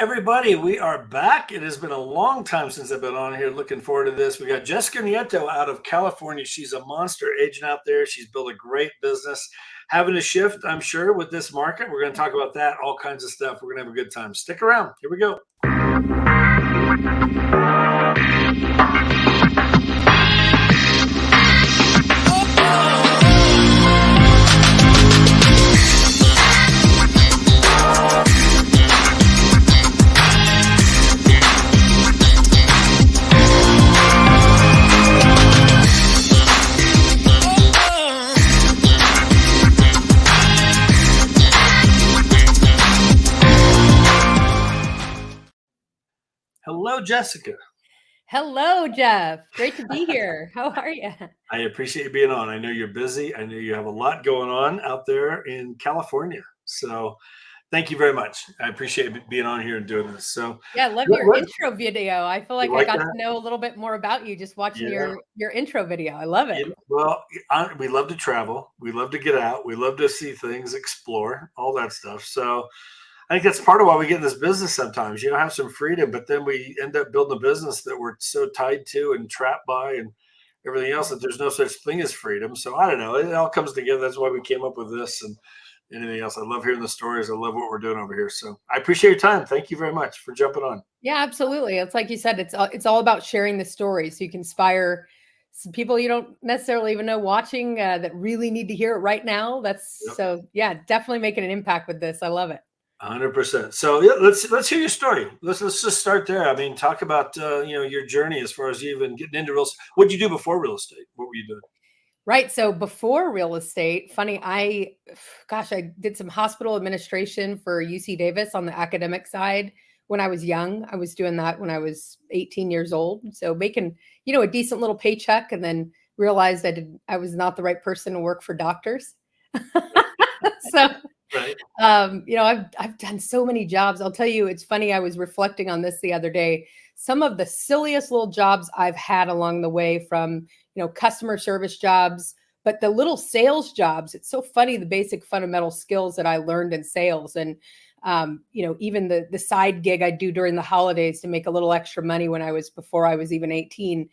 everybody. We are back. It has been a long time since I've been on here. Looking forward to this. We got Jessica Nieto out of California. She's a monster agent out there. She's built a great business. Having a shift, I'm sure, with this market. We're going to talk about that, all kinds of stuff. We're going to have a good time. Stick around. Here we go. Hello, Jessica. Hello, Jeff. Great to be here. How are you? I appreciate you being on. I know you're busy. I know you have a lot going on out there in California. So thank you very much. I appreciate being on here and doing this. So yeah, I love your intro video. I feel like I got to know a little bit more about you just watching your intro video. I love it. Well, we love to travel. We love to get out. We love to see things, explore, all that stuff. So I think that's part of why we get in this business sometimes. You know, have some freedom, but then we end up building a business that we're so tied to and trapped by and everything else that there's no such thing as freedom. So I don't know. It all comes together. That's why we came up with this and anything else. I love hearing the stories. I love what we're doing over here. So I appreciate your time. Thank you very much for jumping on. Yeah, absolutely. It's like you said, it's all about sharing the story so you can inspire some people you don't necessarily even know watching that really need to hear it right now. So yeah, definitely making an impact with this. I love it. 100%. So yeah, let's hear your story. Let's just start there. I mean, talk about your journey as far as you even getting into real estate. What did you do before real estate? What were you doing? Right. So before real estate, funny, I did some hospital administration for UC Davis on the academic side when I was young. I was doing that when I was 18 years old. So making, a decent little paycheck, and then realized I was not the right person to work for doctors. So right. I've done so many jobs. I'll tell you, it's funny. I was reflecting on this the other day. Some of the silliest little jobs I've had along the way, from, customer service jobs, but the little sales jobs. It's so funny, the basic fundamental skills that I learned in sales. And, even the side gig I do during the holidays to make a little extra money before I was even 18,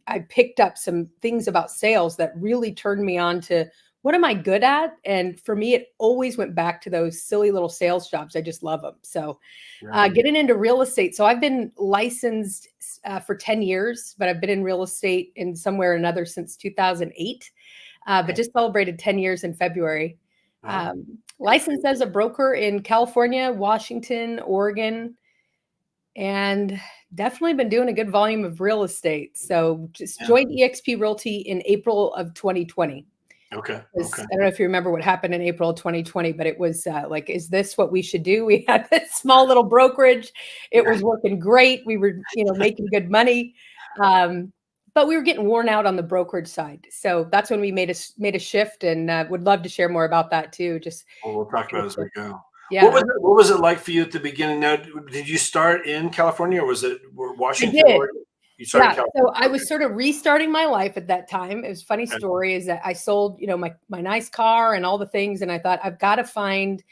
I picked up some things about sales that really turned me on to what am I good at? And for me, it always went back to those silly little sales jobs. I just love them. So getting into real estate. So I've been licensed for 10 years, but I've been in real estate in somewhere or another since 2008, but just celebrated 10 years in February. Licensed as a broker in California, Washington, Oregon, and definitely been doing a good volume of real estate. So just joined eXp Realty in April of 2020. Okay. I don't know if you remember what happened in April of 2020, but it was is this what we should do? We had this small little brokerage. It was working great. We were, making good money. But we were getting worn out on the brokerage side. So that's when we made a shift, and would love to share more about that too. We'll talk about it as we go. Yeah. What was it like for you at the beginning? Now, did you start in California, or was it Washington? I did. So I was Okay. sort of restarting my life at that time. It was a funny story is that I sold, my nice car and all the things. And I thought, I've got to find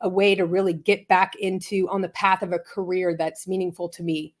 a way to really get back on the path of a career that's meaningful to me.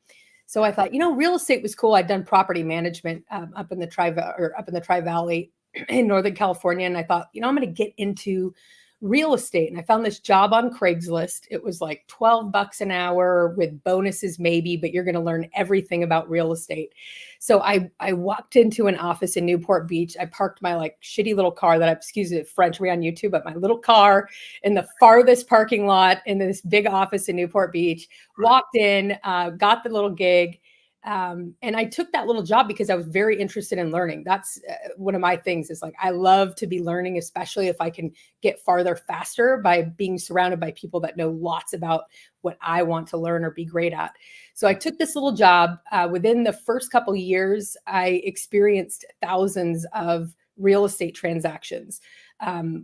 So I thought, real estate was cool. I'd done property management up in the Tri-Valley in Northern California. And I thought, I'm going to get into real estate. And I found this job on Craigslist. It was like $12 an hour with bonuses maybe, but you're going to learn everything about real estate. So I walked into an office in Newport Beach. I parked my shitty little car that excuse the French, me on YouTube, but my little car in the farthest parking lot in this big office in Newport Beach, walked in, got the little gig. And I took that little job because I was very interested in learning. That's one of my things is I love to be learning, especially if I can get farther faster by being surrounded by people that know lots about what I want to learn or be great at. So I took this little job. Within the first couple of years, I experienced thousands of real estate transactions.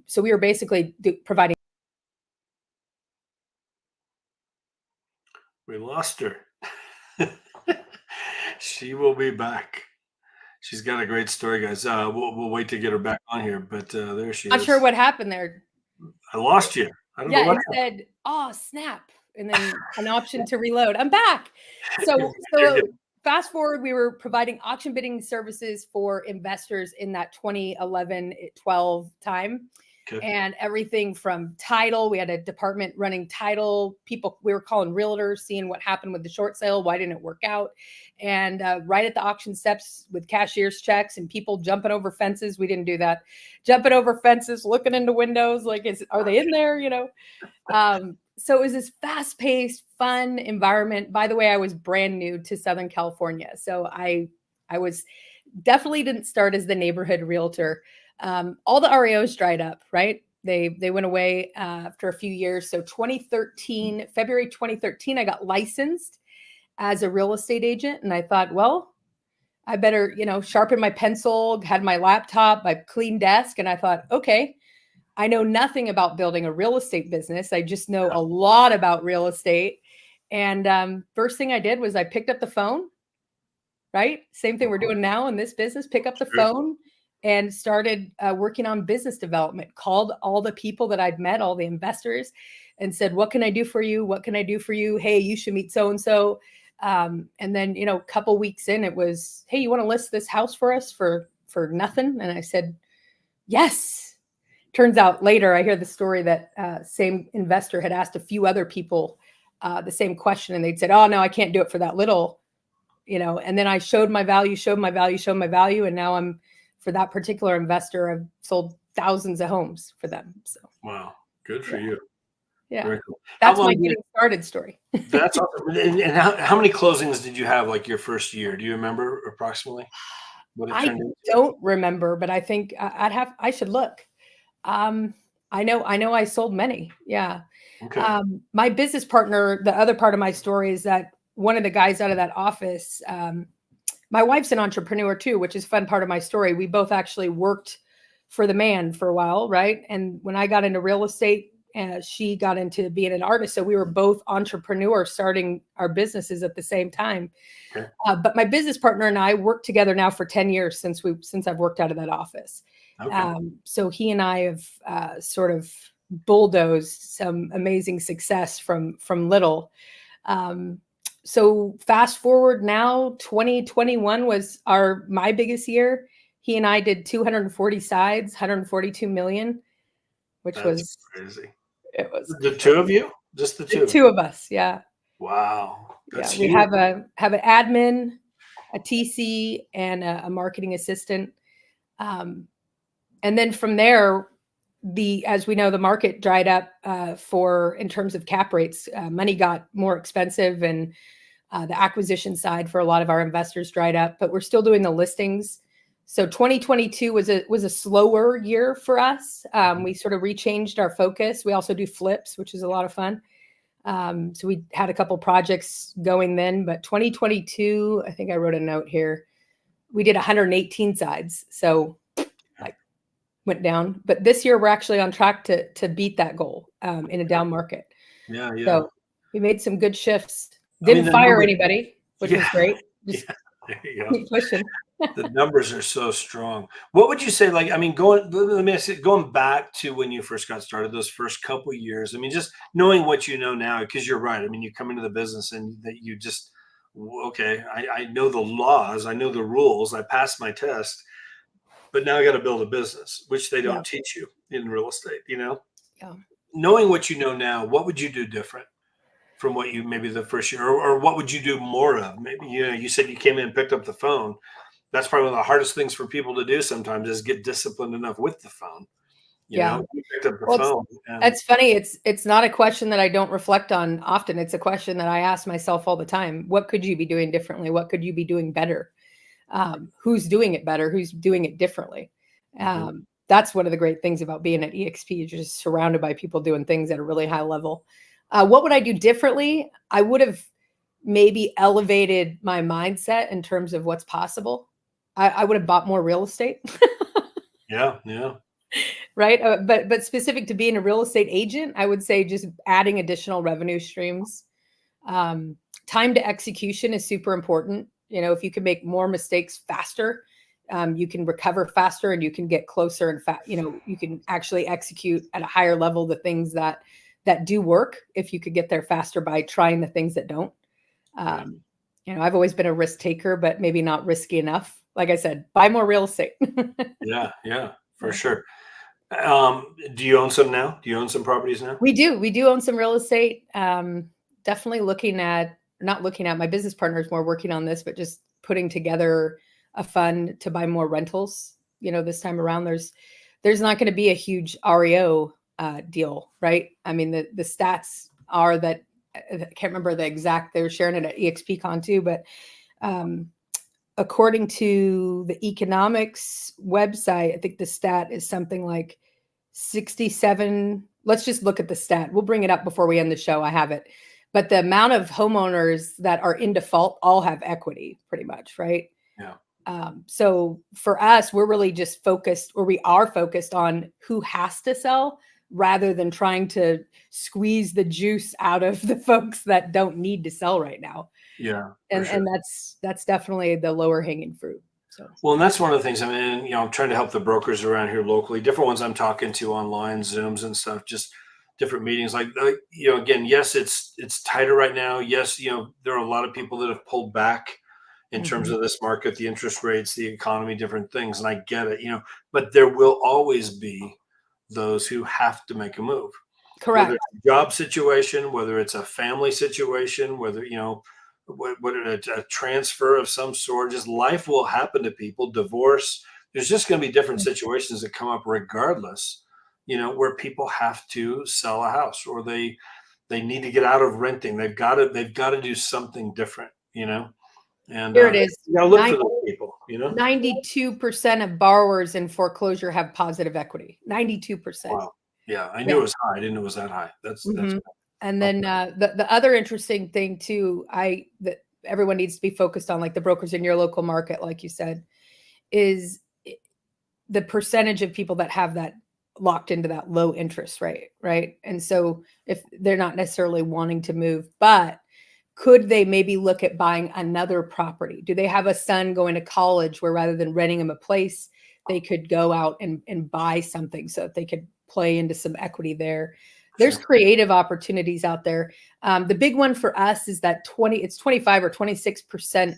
So we were basically providing. We lost her. She will be back. She's got a great story, guys. We'll wait to get her back on here, but there she is. Not sure what happened there. I lost you. I don't know what it said, "Oh, snap." and then an option to reload. I'm back. You're So good. fast forward, we were providing auction bidding services for investors in that 2011, 12 time. Okay. And everything from title, we had a department running title, people, we were calling realtors, seeing what happened with the short sale, why didn't it work out? And right at the auction steps with cashier's checks and people jumping over fences. We didn't do that. Jumping over fences, looking into windows, like, are they in there? So it was this fast-paced, fun environment. By the way, I was brand new to Southern California. So I was definitely didn't start as the neighborhood realtor. All the REOs dried up, right? They went away after a few years. So 2013, February 2013, I got licensed as a real estate agent. And I thought, well, I better, sharpen my pencil, had my laptop, my clean desk. And I thought, okay, I know nothing about building a real estate business. I just know a lot about real estate. And first thing I did was I picked up the phone, right? Same thing we're doing now in this business, pick up the phone and started working on business development, called all the people that I'd met, all the investors, and said, what can I do for you? What can I do for you? Hey, you should meet so-and-so. And then, a couple weeks in, it was, hey, you want to list this house for us for nothing? And I said, yes. Turns out later, I hear the story that same investor had asked a few other people the same question, and they'd said, oh, no, I can't do it for that little, and then I showed my value, and now I'm, for that particular investor, I've sold thousands of homes for them. So Wow, good for you. Yeah, very cool. That's my getting started story. That's awesome. And how many closings did you have like your first year? Do you remember approximately what it I turned into? don't remember, but I think I should look. I know I sold many. Yeah. Okay. My business partner, the other part of my story is that one of the guys out of that office, my wife's an entrepreneur too, which is a fun part of my story. We both actually worked for the man for a while, right? And when I got into real estate, she got into being an artist. So we were both entrepreneurs starting our businesses at the same time. Okay. But my business partner and I worked together now for 10 years since I've worked out of that office. Okay. So he and I have sort of bulldozed some amazing success from little. So fast forward now, 2021 was my biggest year. He and I did 240 sides, 142 million, which That's crazy. it was The two of you? Just the two? the two of us. Yeah. Wow. That's We huge. have an admin, a TC, and a marketing assistant. And then from there, as we know, the market dried up in terms of cap rates. Money got more expensive, and the acquisition side for a lot of our investors dried up. But we're still doing the listings. So 2022 was a slower year for us. We sort of rechanged our focus. We also do flips, which is a lot of fun. So we had a couple projects going then, but 2022, I think I wrote a note here. We did 118 sides. So went down, but this year we're actually on track to beat that goal in a down market. Yeah. So we made some good shifts. Didn't fire anybody, which was great. Just there you go. keep pushing. The numbers are so strong. What would you say? Let me ask you, going back to when you first got started, those first couple years. I mean, just knowing what you know now, because you're right. I mean, you come into the business and that you just, okay, I know the laws, I know the rules, I passed my test, but now I got to build a business, which they don't teach you in real estate. Yeah. Knowing what you know now, what would you do different from what you maybe the first year, or what would you do more of? Maybe you said you came in and picked up the phone. That's probably one of the hardest things for people to do sometimes, is get disciplined enough with the phone. You picked up the phone. That's funny. It's not a question that I don't reflect on often. It's a question that I ask myself all the time. What could you be doing differently? What could you be doing better? Who's doing it better? Who's doing it differently? That's one of the great things about being at EXP. You're just surrounded by people doing things at a really high level. What would I do differently? I would have maybe elevated my mindset in terms of what's possible. I would have bought more real estate. Yeah. Right. But specific to being a real estate agent, I would say just adding additional revenue streams. Time to execution is super important. If you can make more mistakes faster, you can recover faster, and you can get closer and you can actually execute at a higher level the things that that do work if you could get there faster by trying the things that don't. Yeah. I've always been a risk taker, but maybe not risky enough. Like I said, buy more real estate. Yeah. Yeah. For Yeah. sure. Do you own some now? Do you own some properties now? We do own some real estate. Definitely not looking at, my business partner is more working on this, but just putting together a fund to buy more rentals. This time around, there's not going to be a huge REO deal, right? I mean, the stats are that, I can't remember the exact, they were sharing it at EXPCon too, but according to the economics website, I think the stat is something like 67. Let's just look at the stat. We'll bring it up before we end the show. I have it. But the amount of homeowners that are in default all have equity pretty much, right? Yeah. So for us, we're really just focused, or we are focused on who has to sell rather than trying to squeeze the juice out of the folks that don't need to sell right now. Yeah. And that's definitely the lower hanging fruit. So, Well, and that's one of the things. I mean, I'm trying to help the brokers around here locally, different ones I'm talking to online, Zooms and stuff, just different meetings. Again, yes, it's tighter right now. Yes, there are a lot of people that have pulled back in terms mhm. of this market, the interest rates, the economy, different things. And I get it, but there will always be those who have to make a move, whether Correct. it's a job situation, whether it's a family situation, whether, what a transfer of some sort, just life will happen to people, divorce. There's just going to be different situations that come up regardless, where people have to sell a house or they need to get out of renting. They've got to do something different, and Here it is. you got to look for those people. 92% of borrowers in foreclosure have positive equity. 92%. Wow. Yeah, I knew Yeah. it was high. I didn't know it was that high. That's Mhm. And okay. then the other interesting thing too, that everyone needs to be focused on, like the brokers in your local market, like you said, is the percentage of people that have that locked into that low interest rate, right? And so if they're not necessarily wanting to move, but could they maybe look at buying another property? Do they have a son going to college where rather than renting him a place, they could go out and buy something so that they could play into some equity there? There's Sure. creative opportunities out there. The big one for us is that it's 25 or 26%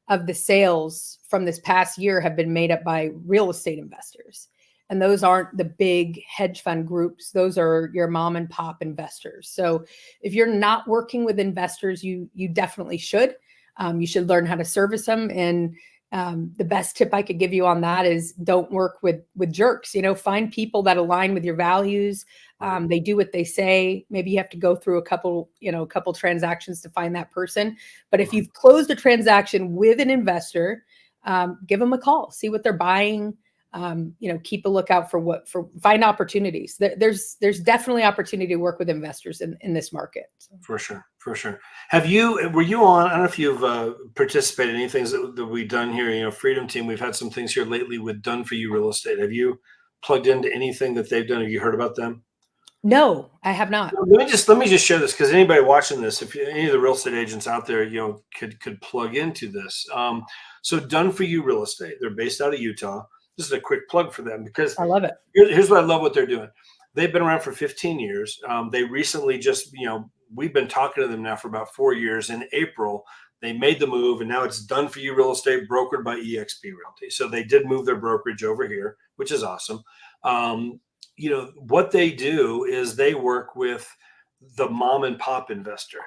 of the sales from this past year have been made up by real estate investors. And those aren't the big hedge fund groups. Those are your mom and pop investors. So if you're not working with investors, you definitely should. You should learn how to service them. And the best tip I could give you on that is don't work with jerks. Find people that align with your values. Right. They do what they say. Maybe you have to go through a couple transactions to find that person. But if Right. you've closed a transaction with an investor, give them a call, see what they're buying. Keep a lookout for find opportunities. There's definitely opportunity to work with investors in this market. So. For sure. For sure. Were you on, I don't know if you've participated in any things that we've done here, Freedom Team, we've had some things here lately with Done For You Real Estate. Have you plugged into anything that they've done? Have you heard about them? No, I have not. Let me just share this because anybody watching this, if any of the real estate agents out there, could plug into this. So Done For You Real Estate, they're based out of Utah. This is a quick plug for them because I love it. here's what I love what they're doing. They've been around for 15 years. They recently just, we've been talking to them now for about 4 years. In April, they made the move, and now it's Done For You Real Estate, brokered by EXP Realty. So they did move their brokerage over here, which is awesome. What they do is they work with the mom and pop investor.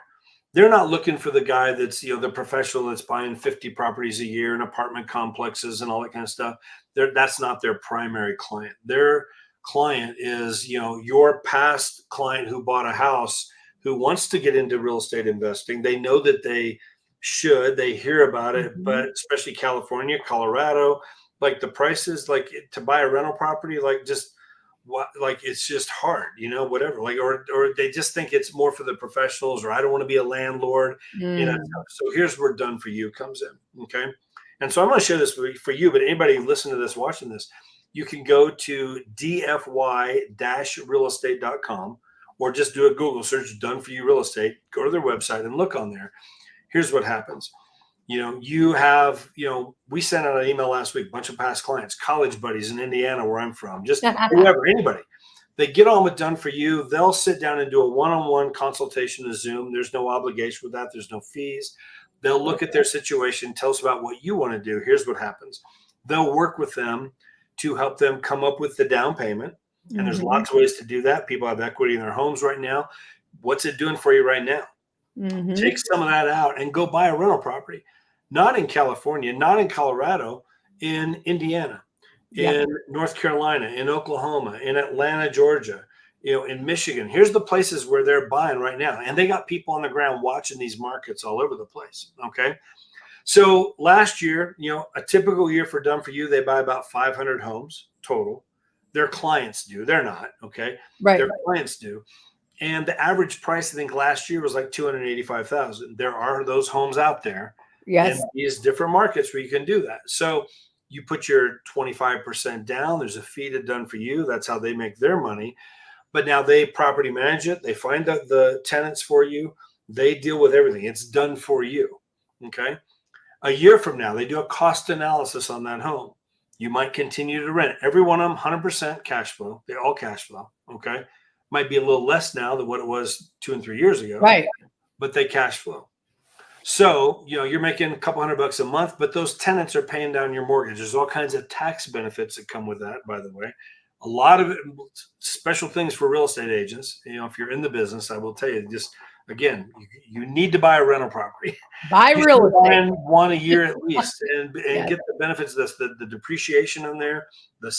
They're not looking for the guy that's, the professional that's buying 50 properties a year and apartment complexes and all that kind of stuff. That's not their primary client. Their client is, your past client who bought a house, who wants to get into real estate investing. They know that they hear about it, Mhm. but especially California, Colorado, like the prices, like to buy a rental property, like just what, like it's just hard, whatever, like, or they just think it's more for the professionals, or I don't want to be a landlord, Mm. so here's where Done For You comes in. Okay. And so I'm going to share this for you, but anybody listening to this, watching this, you can go to dfy-realestate.com or just do a Google search, Done For You Real Estate, go to their website and look on there. Here's what happens. We sent out an email last week, a bunch of past clients, college buddies in Indiana, where I'm from, just whoever, anybody. They get on with Done For You. They'll sit down and do a one-on-one consultation to Zoom. There's no obligation with that. There's no fees. They'll look at their situation, tell us about what you want to do. Here's what happens. They'll work with them to help them come up with the down payment. And there's lots of ways to do that. People have equity in their homes right now. What's it doing for you right now? Take some of that out and go buy a rental property. Not in California, not in Colorado, in Indiana, in North Carolina, in Oklahoma, in Atlanta, Georgia, in Michigan. Here's the places where they're buying right now. And they got people on the ground watching these markets all over the place. Okay. So last year, a typical year for Done For You, they buy about 500 homes total. Their clients do. They're not. Okay. Right. Their clients do. And the average price, I think, last year was like $285,000. There are those homes out there. Yes. And these different markets where you can do that. So you put your 25% down. There's a fee to Done For You. That's how they make their money. But now they property manage it. They find the tenants for you. They deal with everything. It's done for you. Okay. A year from now, they do a cost analysis on that home. You might continue to rent. Every one of them, 100% cash flow. They all cash flow. Okay. Might be a little less now than what it was 2 and 3 years ago. Right. But they cash flow. So, you're making a couple $100 a month, but those tenants are paying down your mortgage. There's all kinds of tax benefits that come with that, by the way. A lot of it, special things for real estate agents. If you're in the business, I will tell you, just again, you need to buy a rental property. Buy real estate. One a year at least, and get the benefits of this, the depreciation in there, the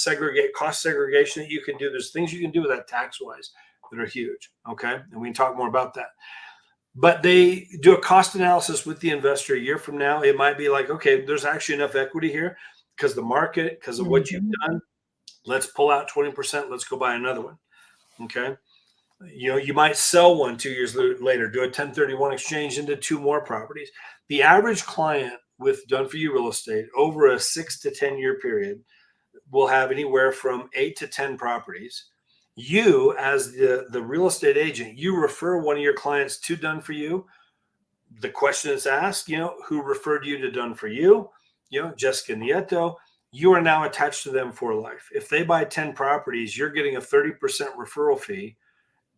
cost segregation that you can do. There's things you can do with that tax wise that are huge. Okay. And we can talk more about that. But they do a cost analysis with the investor a year from now. It might be like, okay, there's actually enough equity here because the market, because of what you've done. Let's pull out 20%. Let's go buy another one. Okay. You might sell one 2 years later, do a 1031 exchange into 2 more properties. The average client with Done For You real estate over a 6 to 10 year period will have anywhere from 8 to 10 properties. You, as the real estate agent, you refer one of your clients to Done For You. The question is asked, who referred you to Done For You? Jessica Nieto. You are now attached to them for life. If they buy 10 properties, you're getting a 30% referral fee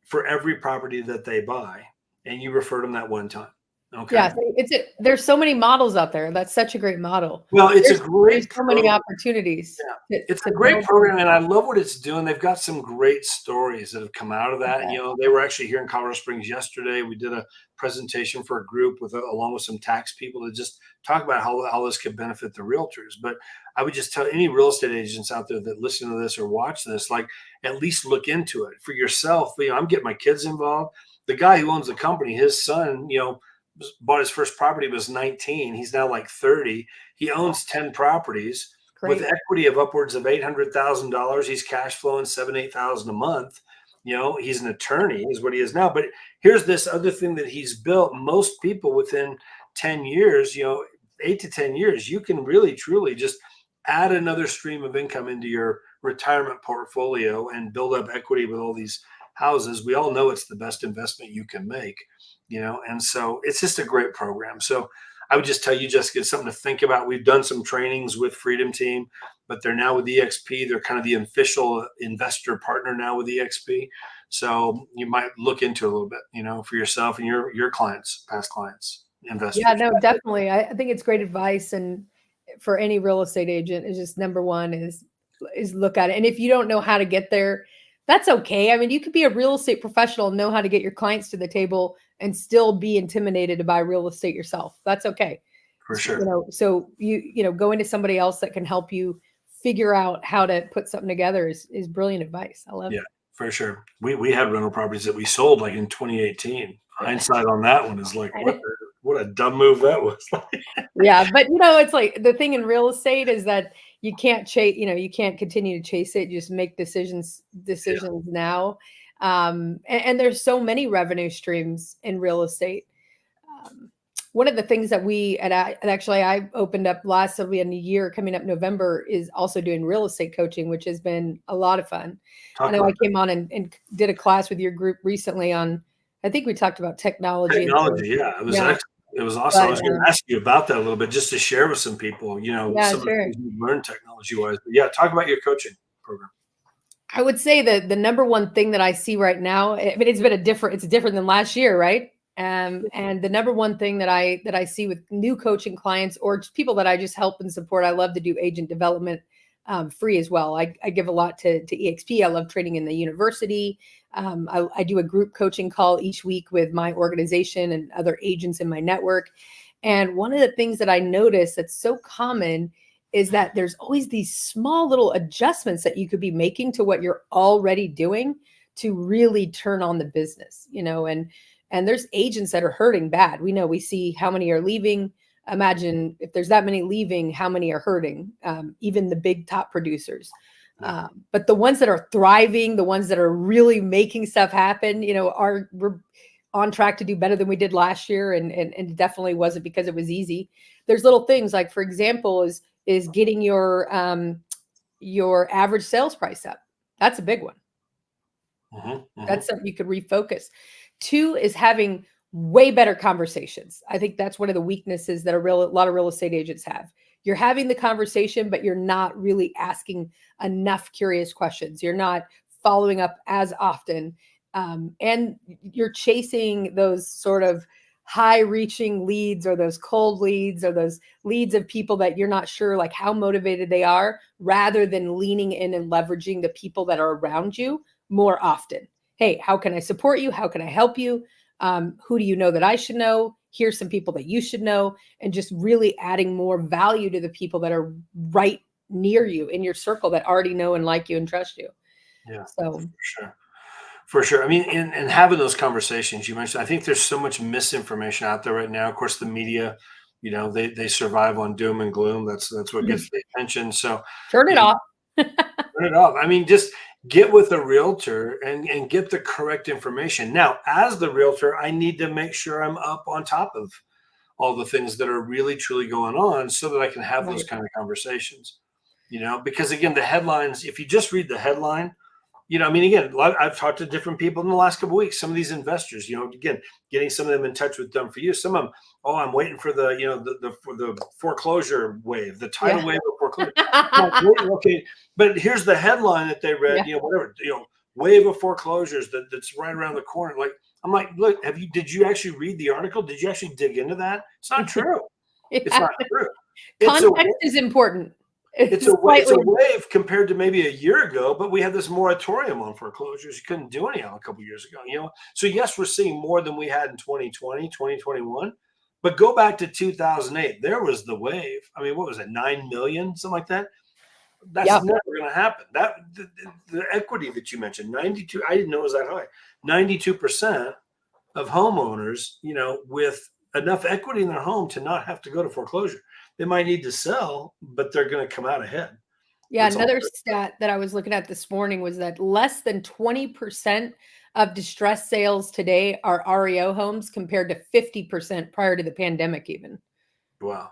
for every property that they buy, and you referred them that one time. Okay. Yeah, there's so many models out there. That's such a great model. Well, there's so many opportunities. Yeah. It's a great program, and I love what it's doing. They've got some great stories that have come out of that. They were actually here in Colorado Springs yesterday. We did a presentation for a group along with some tax people to just talk about how this could benefit the realtors. But I would just tell any real estate agents out there that listen to this or watch this, like, at least look into it for yourself. I'm getting my kids involved. The guy who owns the company, his son, bought his first property, was 19. He's now like 30. He owns 10 properties with equity of upwards of $800,000. He's cash flowing $7,000-8,000 a month. He's an attorney is what he is now. But here's this other thing that he's built. Most people within 10 years, 8 to 10 years, you can really, truly just add another stream of income into your retirement portfolio and build up equity with all these houses. We all know it's the best investment you can make, and so it's just a great program. So I would just tell you, Jessica, it's something to think about. We've done some trainings with Freedom Team, but they're now with EXP. They're kind of the official investor partner now with EXP. So you might look into it a little bit, for yourself and your clients, past clients, investors. Yeah, no, definitely. I think it's great advice. And for any real estate agent, is just number one is look at it. And if you don't know how to get there, that's okay. I mean, you could be a real estate professional and know how to get your clients to the table and still be intimidated to buy real estate yourself. That's okay. For sure. So go into somebody else that can help you figure out how to put something together is brilliant advice. I love it. Yeah, for sure. We had rental properties that we sold like in 2018. Hindsight on that one is like, what a dumb move that was. Yeah. But it's like the thing in real estate is that you can't chase, you can't continue to chase it. You just make decisions now. And there's so many revenue streams in real estate. One of the things that I opened up last in a year coming up November is also doing real estate coaching, which has been a lot of fun. I know I came on and did a class with your group recently on, I think we talked about technology. Yeah. It was excellent. It was awesome. I was going to ask you about that a little bit, just to share with some people, some of the things you've learned technology wise. But yeah, talk about your coaching program. I would say that the number one thing that I see right now, I mean, it's different than last year, right? And the number one thing that I see with new coaching clients or just people that I just help and support, I love to do agent development free as well. I give a lot to EXP. I love training in the university. I do a group coaching call each week with my organization and other agents in my network. And one of the things that I notice that's so common is that there's always these small little adjustments that you could be making to what you're already doing to really turn on the business, and there's agents that are hurting bad. We see how many are leaving. Imagine if there's that many leaving, how many are hurting, even the big top producers. Yeah. But the ones that are thriving, the ones that are really making stuff happen, we're on track to do better than we did last year. And it definitely wasn't because it was easy. There's little things like, for example, is getting your average sales price up. That's a big one. That's something you could refocus. Two is having way better conversations. I think that's one of the weaknesses that a lot of real estate agents have. You're having the conversation, but you're not really asking enough curious questions. You're not following up as often. And you're chasing those sort of high reaching leads or those cold leads or those leads of people that you're not sure like how motivated they are, rather than leaning in and leveraging the people that are around you more often. Hey, how can I support you? How can I help you? Who do you know that I should know? Here's some people that you should know, and just really adding more value to the people that are right near you in your circle that already know and like you and trust you. Yeah, So for sure. For sure. I mean, and having those conversations you mentioned, I think there's so much misinformation out there right now. Of course, the media, they survive on doom and gloom. That's what gets the attention. So, turn it you know, off. turn it off. I mean, just get with a realtor and get the correct information. Now, as the realtor, I need to make sure I'm up on top of all the things that are really truly going on so that I can have those Right. kind of conversations. Because again, the headlines, if you just read the headline, I mean, again, I've talked to different people in the last couple of weeks. Some of these investors, again, getting some of them in touch with Done for You. Some of them, oh, I'm waiting for the foreclosure wave, the tidal Yeah. wave of foreclosure. Like, wait, okay, but here's the headline that they read. Yeah. Whatever, wave of foreclosures that's right around the corner. Like, I'm like, look, did you actually read the article? Did you actually dig into that? It's not true. It's Yeah. not true. It's a Context is important. it's a Slightly. wave compared to maybe a year ago, but we had this moratorium on foreclosures. You couldn't do anyhow a couple years ago. So yes, we're seeing more than we had in 2020, 2021. But go back to 2008. There was the wave. I mean, what was it, 9 million, something like that? That's Yeah. never going to happen. The equity that you mentioned, 92, I didn't know it was that high. 92% of homeowners, with enough equity in their home to not have to go to foreclosure. They might need to sell, but they're going to come out ahead. Yeah, That's all. another stat that I was looking at this morning was that less than 20% of distressed sales today are REO homes compared to 50% prior to the pandemic even. Wow.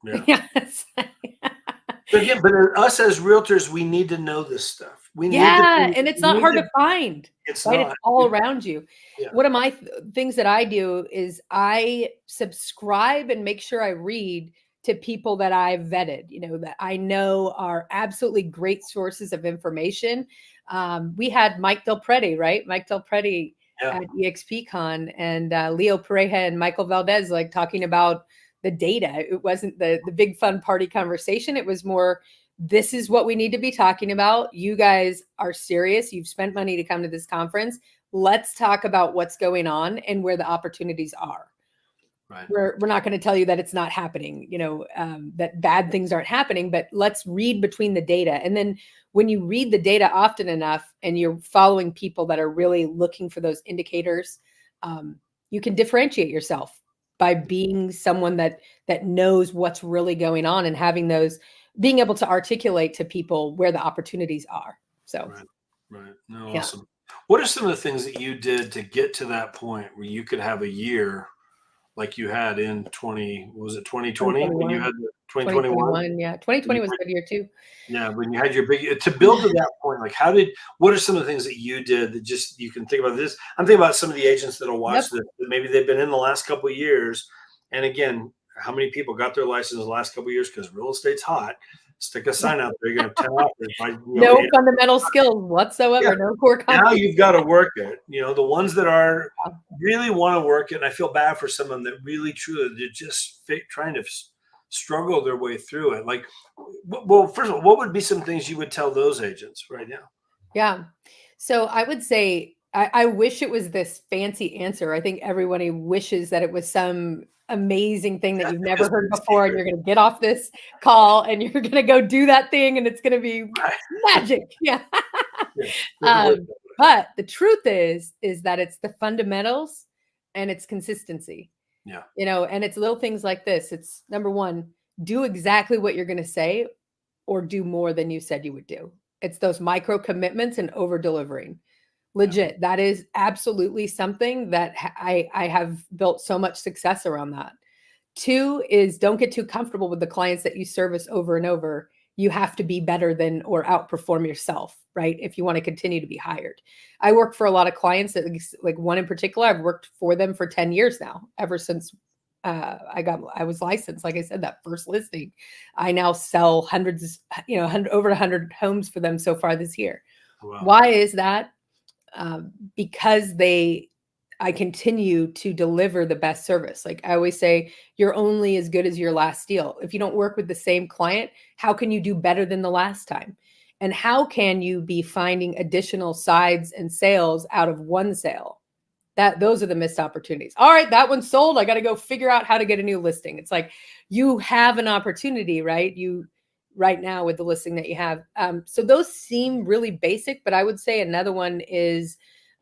Yeah. Yes. But again, but us as realtors, we need to know this stuff. We need to Yeah, be, and it's we not need hard to, to find, it's right? It's not. all around you. Yeah. One of my things that I do is I subscribe and make sure I read to people that I've vetted, that I know are absolutely great sources of information. We had Mike Del Prete, right? Mike Del Prete Yeah. at EXPCon, and Leo Pareja and Michael Valdez like talking about the data. It wasn't the big fun party conversation. It was more, this is what we need to be talking about. You guys are serious. You've spent money to come to this conference. Let's talk about what's going on and where the opportunities are. Right. We're not going to tell you that it's not happening, that bad things aren't happening, but let's read between the data. And then when you read the data often enough and you're following people that are really looking for those indicators, you can differentiate yourself by being someone that knows what's really going on and having those, being able to articulate to people where the opportunities are. So, Right. No, yeah. awesome. What are some of the things that you did to get to that point where you could have a year like you had in 2020 when you 2021. had the 2021? 2021. Yeah. 2020 was a good year too. Yeah, when you had your big to build to that point, like what are some of the things that you did that just you can think about this? I'm thinking about some of the agents that'll Yep. watch this, that maybe they've been in the last couple of years. And again, how many people got their license the last couple of years because real estate's hot? stick a sign out there. You're going to have 10 offers by, No 8. fundamental skills Yeah. whatsoever, no core Now competency. you've got to work it. The ones that are really want to work it, and I feel bad for some of them that really truly they're just trying to struggle their way through it. Like, well, first of all, what would be some things you would tell those agents right now? Yeah. So I would say I wish it was this fancy answer. I think everybody wishes that it was some amazing thing that you've never Just heard the before, and secret, you're going to get off this call and you're going to go do that thing, and it's going to be right? magic. Yeah. Yeah, doesn't work that But the truth is that it's the fundamentals and it's consistency. way. Yeah, And it's little things like this. It's number one, do exactly what you're going to say or do more than you said you would do. It's those micro commitments and over delivering. yeah, Legit. That is absolutely something that I have built so much success around that. Two is don't get too comfortable with the clients that you service over and over. You have to be better than or outperform yourself, right? If you want to continue to be hired. I work for a lot of clients that like one in particular, I've worked for them for 10 years now, ever since I was licensed. Like I said, that first listing, I now sell hundreds, over 100 homes for them so far this year. wow, Why is that? Because I continue to deliver the best service. Like I always say, you're only as good as your last deal. If you don't work with the same client, how can you do better than the last time? And how can you be finding additional sides and sales out of one sale? Those are the missed opportunities. All right, that one's sold. I got to go figure out how to get a new listing. It's like you have an opportunity, right? Right now with the listing that you have. So those seem really basic, but I would say another one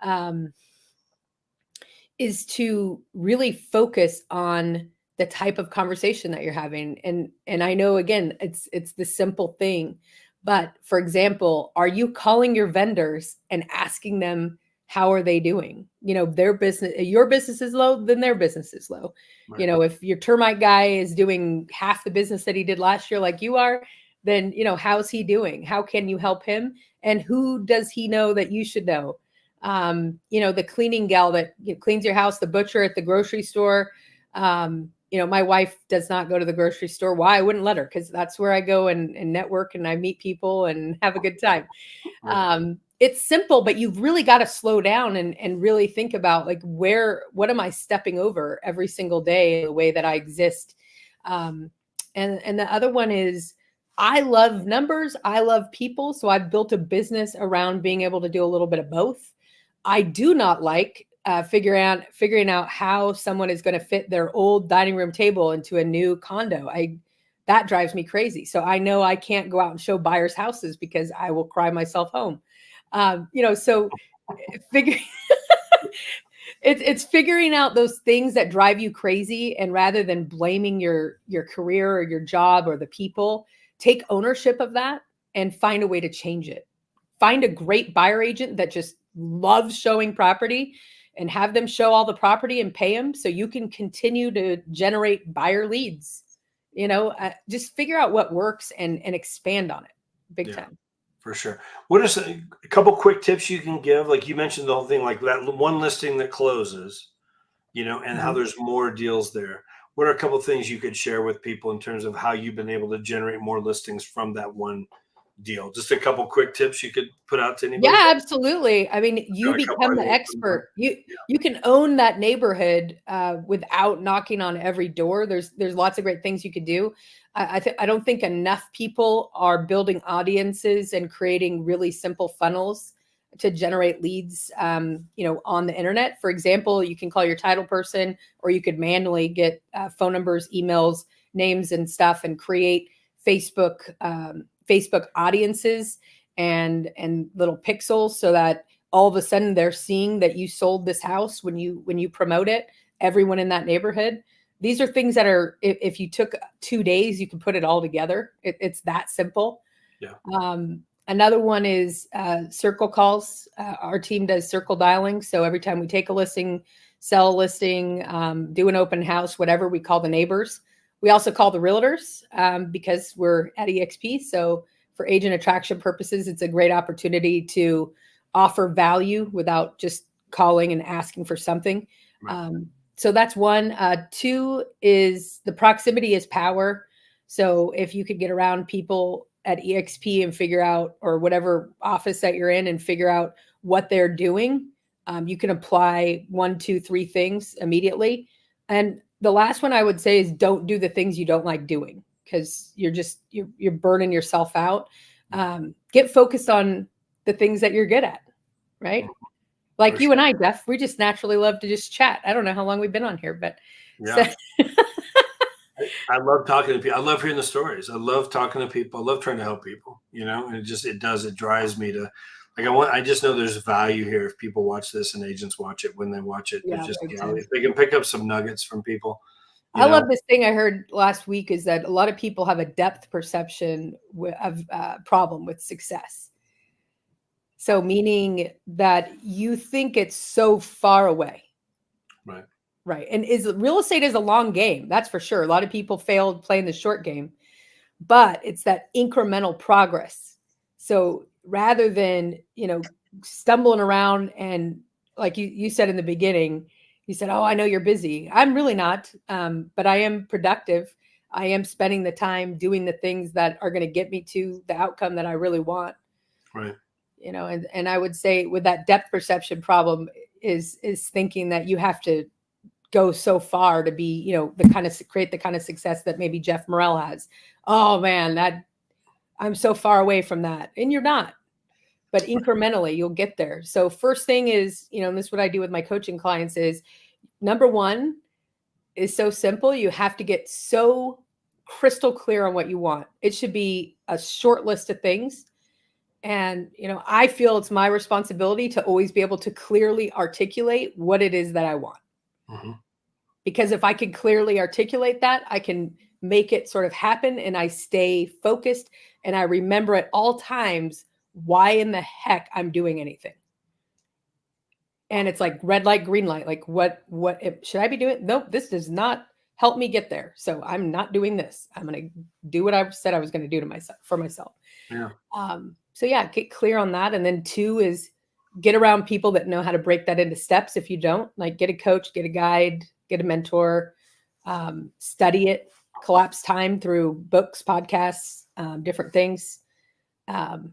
um, is to really focus on the type of conversation that you're having. And I know again, it's the simple thing, but for example, are you calling your vendors and asking them how are they doing? Their business, your business is low, then their business is low. right. If your termite guy is doing half the business that he did last year, like you are, then how's he doing? How can you help him? And who does he know that you should know? The cleaning gal that cleans your house, the butcher at the grocery store. My wife does not go to the grocery store. Why? I wouldn't let her, because that's where I go and network and I meet people and have a good time. Right. It's simple, but you've really got to slow down and really think about like what am I stepping over every single day in the way that I exist. And the other one is I love numbers. I love people. So I've built a business around being able to do a little bit of both. I do not like figuring out how someone is going to fit their old dining room table into a new condo. That drives me crazy. So I know I can't go out and show buyers houses because I will cry myself home. So figure it's figuring out those things that drive you crazy, and rather than blaming your career or your job or the people, take ownership of that and find a way to change it. Find a great buyer agent that just loves showing property and have them show all the property and pay them so you can continue to generate buyer leads. Just figure out what works and expand on it big Yeah, time. for sure. What are a couple quick tips you can give? Like you mentioned the whole thing, like that one listing that closes, and how Mhm. there's more deals there. What are a couple things you could share with people in terms of how you've been able to generate more listings from that one deal? Just a couple quick tips you could put out to anybody. Yeah, absolutely. I mean, you Got a couple become I the think would work. expert. You can own that neighborhood without knocking on every door. There's lots of great things you could do. I don't think enough people are building audiences and creating really simple funnels to generate leads. On the internet. For example, you can call your title person, or you could manually get phone numbers, emails, names, and stuff, and create Facebook audiences and little pixels so that all of a sudden they're seeing that you sold this house when you promote it. Everyone in that neighborhood. These are things that are, if you took 2 days, you can put it all together. It's that simple. Yeah. Another one is circle calls. Our team does circle dialing. So every time we take a listing, sell a listing, do an open house, whatever, we call the neighbors. We also call the realtors because we're at EXP. So for agent attraction purposes, it's a great opportunity to offer value without just calling and asking for something. Right. So that's one. Two is the proximity is power. So if you could get around people at EXP and figure out, or whatever office that you're in, and figure out what they're doing, you can apply 1, 2, 3 things immediately. And the last one I would say is don't do the things you don't like doing, because you're burning yourself out. Get focused on the things that you're good at, right? Like you and I, Jeff, we just naturally love to just chat. I don't know how long we've been on here, but yeah. I love talking to people. I love hearing the stories. I love talking to people. I love trying to help people, and it drives me to, I just know there's value here. If people watch this and agents watch it, when they watch it, Yeah, if they can pick up some nuggets from people. I love this thing I heard last week, is that a lot of people have a depth perception of problem with success. So meaning that you think it's so far away. Right. Right. And real estate is a long game. That's for sure. A lot of people failed playing the short game, but it's that incremental progress. So rather than, stumbling around and, like you said in the beginning, you said, "Oh, I know you're busy." I'm really not. But I am productive. I am spending the time doing the things that are going to get me to the outcome that I really want. Right. And I would say with that depth perception problem is thinking that you have to go so far to be, create the kind of success that maybe Jeff Morrell has. Oh man, that I'm so far away from that. And you're not, but incrementally you'll get there. So first thing is, and this is what I do with my coaching clients, is number one is so simple. You have to get so crystal clear on what you want. It should be a short list of things. And, I feel it's my responsibility to always be able to clearly articulate what it is that I want. Mm-hmm. Because if I can clearly articulate that, I can make it sort of happen, and I stay focused, and I remember at all times why in the heck I'm doing anything. And it's like red light, green light. Like what should I be doing? Nope, this does not help me get there. So I'm not doing this. I'm going to do what I said I was going to do for myself. Yeah. So yeah, get clear on that. And then 2 is get around people that know how to break that into steps. If you don't, like, get a coach, get a guide, get a mentor, study it, collapse time through books, podcasts, different things. And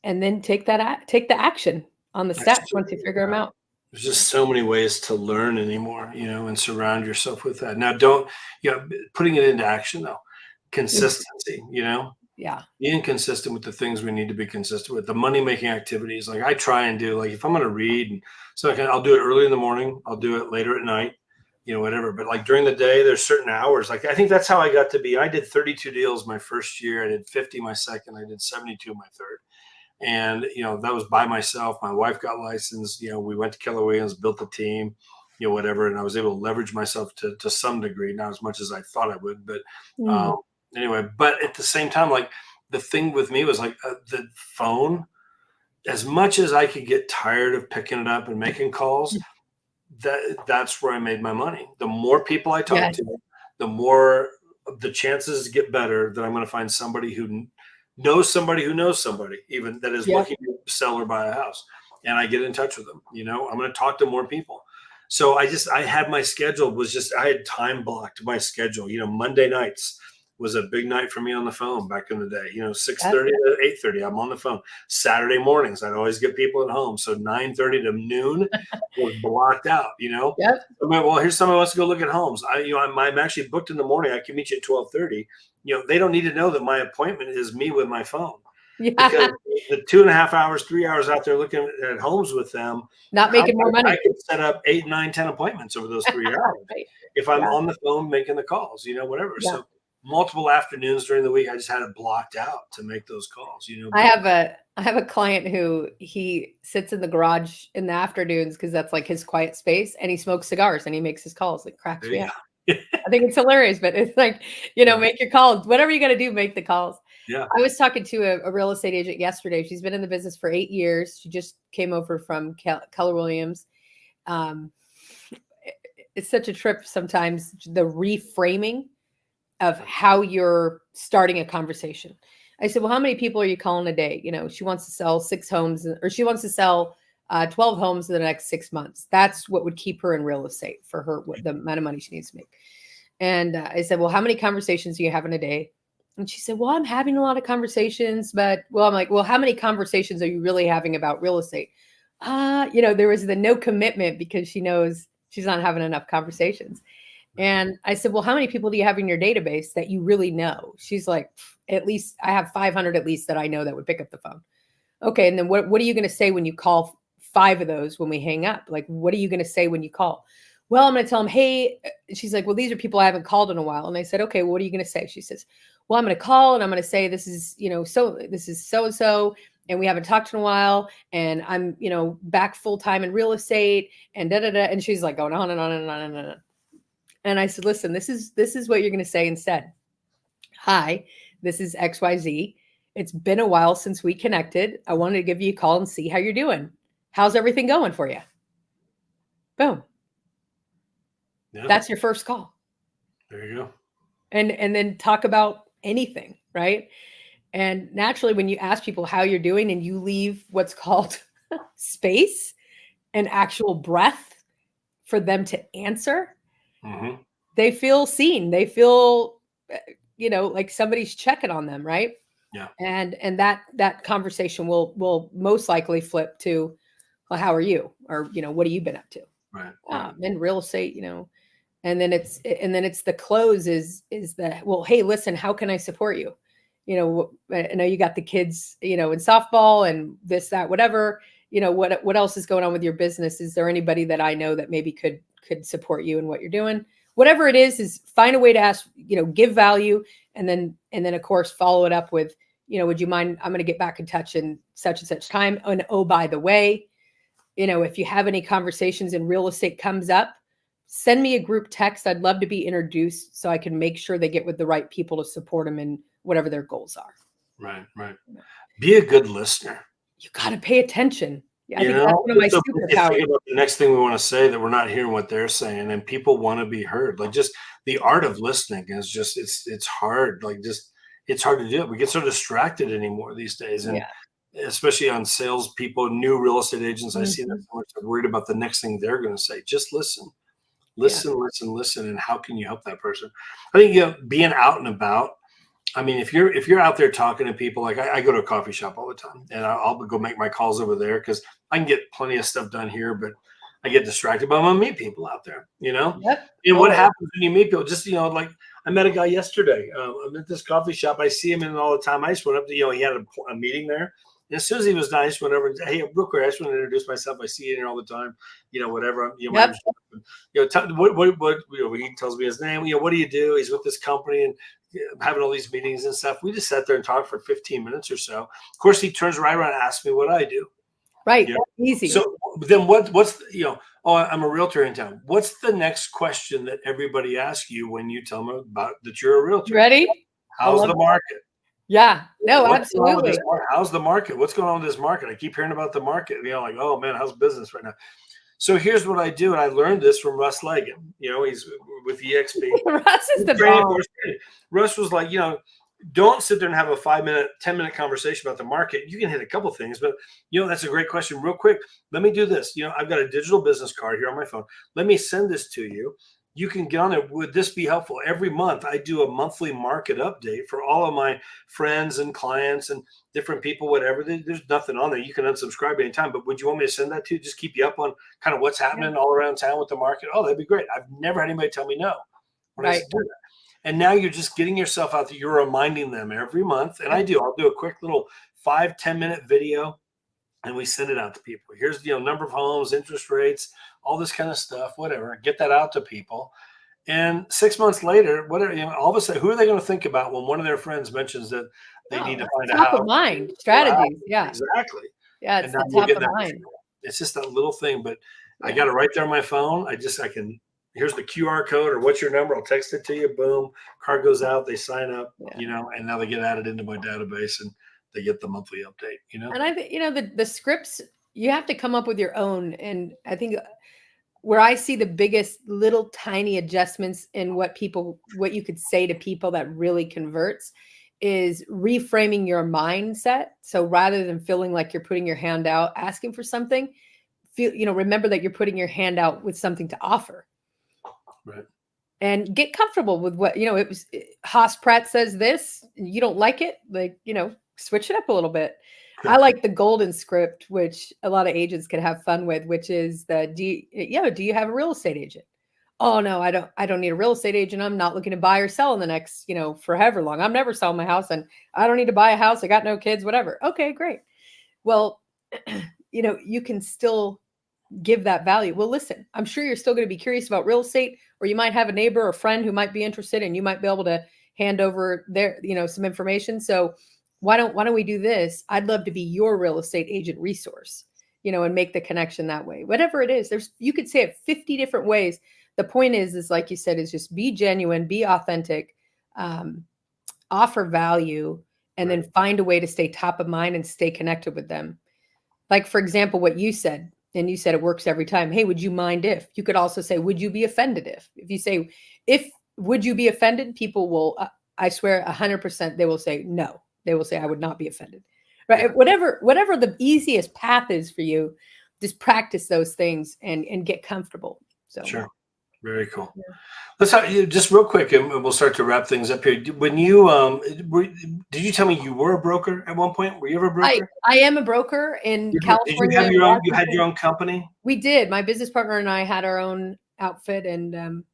then take the action on the steps once you figure them out. There's just so many ways to learn anymore, and surround yourself with that. Now, putting it into action though, consistency, Yeah. being consistent with the things we need to be consistent with, the money-making activities. Like I try and do, like if I'm going to read, and so I'll do it early in the morning, I'll do it later at night, whatever. But like during the day, there's certain hours. Like I think that's how I got to be. I did 32 deals my first year. I did 50 my second. I did 72 my third. And, that was by myself. My wife got licensed. We went to Keller Williams, built a team, whatever. And I was able to leverage myself to some degree, not as much as I thought I would. But anyway, but at the same time, like the thing with me was like the phone, as much as I could get tired of picking it up and making calls, that's where I made my money. The more people I talk to, the more the chances get better that I'm going to find somebody who knows somebody who knows somebody, even that is looking to sell or buy a house. And I get in touch with them. I'm going to talk to more people. So I had my schedule I had time blocked my schedule. Monday nights was a big night for me on the phone back in the day. 6:30 to 8:30, I'm on the phone. Saturday mornings, I'd always get people at home. So 9:30 to noon was blocked out. Yep. Well, here's somebody who wants to go look at homes. I'm actually booked in the morning. I can meet you at 12:30. They don't need to know that my appointment is me with my phone. Yeah. Because the 2.5 hours, 3 hours out there looking at homes with them, not making more money. I could set up 8, 9, 10 appointments over those 3 hours. Right. If I'm on the phone making the calls, whatever. Yeah. So multiple afternoons during the week, I just had it blocked out to make those calls. I have a client who he sits in the garage in the afternoons because that's like his quiet space, and he smokes cigars and he makes his calls. It cracks me up. I think it's hilarious, but it's like, make your calls, whatever you got to do, make the calls. Yeah. I was talking to a real estate agent yesterday. She's been in the business for 8 years. She just came over from Keller Williams. It's such a trip sometimes, the reframing of how you're starting a conversation. I said, well, how many people are you calling a day? She wants to sell 6 homes, or she wants to sell 12 homes in the next 6 months. That's what would keep her in real estate for her, the amount of money she needs to make. And I said, well, how many conversations do you have in a day? And she said, well, I'm having a lot of conversations, but I'm like, well, how many conversations are you really having about real estate? There was the no commitment because she knows she's not having enough conversations. And I said, well, how many people do you have in your database that you really know? She's like, at least I have 500 at least that I know that would pick up the phone. Okay. And then what are you going to say when you call 5 of those when we hang up? Like, what are you going to say when you call? Well, I'm going to tell them, hey, she's like, well, these are people I haven't called in a while. And I said, okay, well, what are you going to say? She says, well, I'm going to call and I'm going to say, this is so-and-so, and we haven't talked in a while. And I'm, back full-time in real estate and da-da-da. And she's like going on and on and on and on. And I said, listen, this is what you're going to say instead. Hi, this is XYZ. It's been a while since we connected. I wanted to give you a call and see how you're doing. How's everything going for you? Boom. Yeah. That's your first call. There you go. And then talk about anything, right? And naturally, when you ask people how you're doing and you leave what's called space and actual breath for them to answer, they feel seen. They feel, like somebody's checking on them, right? Yeah. And that conversation will most likely flip to, well, how are you? Or, what have you been up to? Right. In real estate, and then it's the close is the, well, hey, listen, how can I support you? I know you got the kids, in softball and this, that, whatever, what else is going on with your business? Is there anybody that I know that maybe could support you in what you're doing? Whatever it is find a way to ask, give value. And then of course, follow it up with, would you mind, I'm going to get back in touch in such and such time. And oh, by the way, if you have any conversations and real estate comes up, send me a group text. I'd love to be introduced so I can make sure they get with the right people to support them in whatever their goals are. Right. Be a good listener. You got to pay attention. I think that's one of my so superpowers. about the next thing we want to say that we're not hearing what they're saying, and people want to be heard. Like, just the art of listening is just it's hard. Like, just it's hard to do it. We get so distracted anymore these days, and especially on salespeople, new real estate agents. I see that so much. I'm worried about the next thing they're going to say. Just listen, and how can you help that person? I think being out and about. I mean, if you're out there talking to people, like I go to a coffee shop all the time, and I'll go make my calls over there because I can get plenty of stuff done here, but I get distracted. But I'm gonna meet people out there, Yep. And what happens when you meet people? Just like I met a guy yesterday. I'm at this coffee shop. I see him in all the time. I just went up to he had a meeting there. And as soon as he was done, I just went over and said, hey, real quick, I just want to introduce myself. I see you here all the time, whatever. My name's what he tells me his name. What do you do? He's with this company and having all these meetings and stuff. We just sat there and talked for 15 minutes or so. Of course, he turns right around and asks me what I do. Right. Easy. So then what's oh, I'm a realtor in town. What's the next question that everybody asks you when you tell them about that you're a realtor? Ready? How's the market? Yeah. No, absolutely. How's the market? What's going on with this market? I keep hearing about the market. Like, oh man, how's business right now? So here's what I do, and I learned this from Russ Legan. He's with EXP. Russ is the bomb. Russ was like, don't sit there and have a 5-minute, 10-minute conversation about the market. You can hit a couple things, but that's a great question. Real quick, let me do this. I've got a digital business card here on my phone. Let me send this to you. You can get on it. Would this be helpful? Every month, I do a monthly market update for all of my friends and clients and different people, whatever. There's nothing on there. You can unsubscribe anytime, but would you want me to send that to you? Just keep you up on kind of what's happening all around town with the market. Oh, that'd be great. I've never had anybody tell me no. Right. And now you're just getting yourself out there. You're reminding them every month. And I'll do a quick little 5-10 minute video. And we send it out to people. Here's number of homes, interest rates, all this kind of stuff, whatever. Get that out to people. And 6 months later, whatever, all of a sudden, who are they going to think about when one of their friends mentions that they need to find a house? Top of mind strategies. Yeah, exactly. Yeah, it's the top of mind. It's just that little thing, but I got it right there on my phone. I can. Here's the QR code, or what's your number? I'll text it to you. Boom, card goes out. They sign up. And now they get added into my database and they get the monthly update. And I think the scripts, you have to come up with your own. And I think where I see the biggest little tiny adjustments in what you could say to people that really converts is reframing your mindset. So rather than feeling like you're putting your hand out, asking for something, remember that you're putting your hand out with something to offer. Right. and get comfortable with what, it was. Haas Pratt says this, and you don't like it, like, switch it up a little bit. I Sure. like the golden script, which a lot of agents can have fun with, which is do you have a real estate agent? Oh no, I don't need a real estate agent. I'm not looking to buy or sell in the next, forever long. I'm never selling my house, and I don't need to buy a house. I got no kids, whatever. Okay, great. Well, you can still give that value. Well, listen, I'm sure you're still going to be curious about real estate, or you might have a neighbor or friend who might be interested, and you might be able to hand over some information. So why don't we do this? I'd love to be your real estate agent resource, and make the connection that way. Whatever it is, you could say it 50 different ways. The point is like you said, is just be genuine, be authentic, offer value, and Right. then find a way to stay top of mind and stay connected with them. Like, for example, what you said, and you said it works every time. Hey, would you mind if? You could also say, would you be offended if you say, would you be offended? People will, I swear 100%, they will say, no, they will say, I would not be offended. Right. Yeah. Whatever the easiest path is for you, just practice those things and get comfortable. So Sure. Very cool. Yeah. Let's have you just real quick, and we'll start to wrap things up here. When you did you tell me you were a broker at one point? Were you ever a broker? I am a broker in Did you California. have your own? You had your own company? We did. My business partner and I had our own outfit, and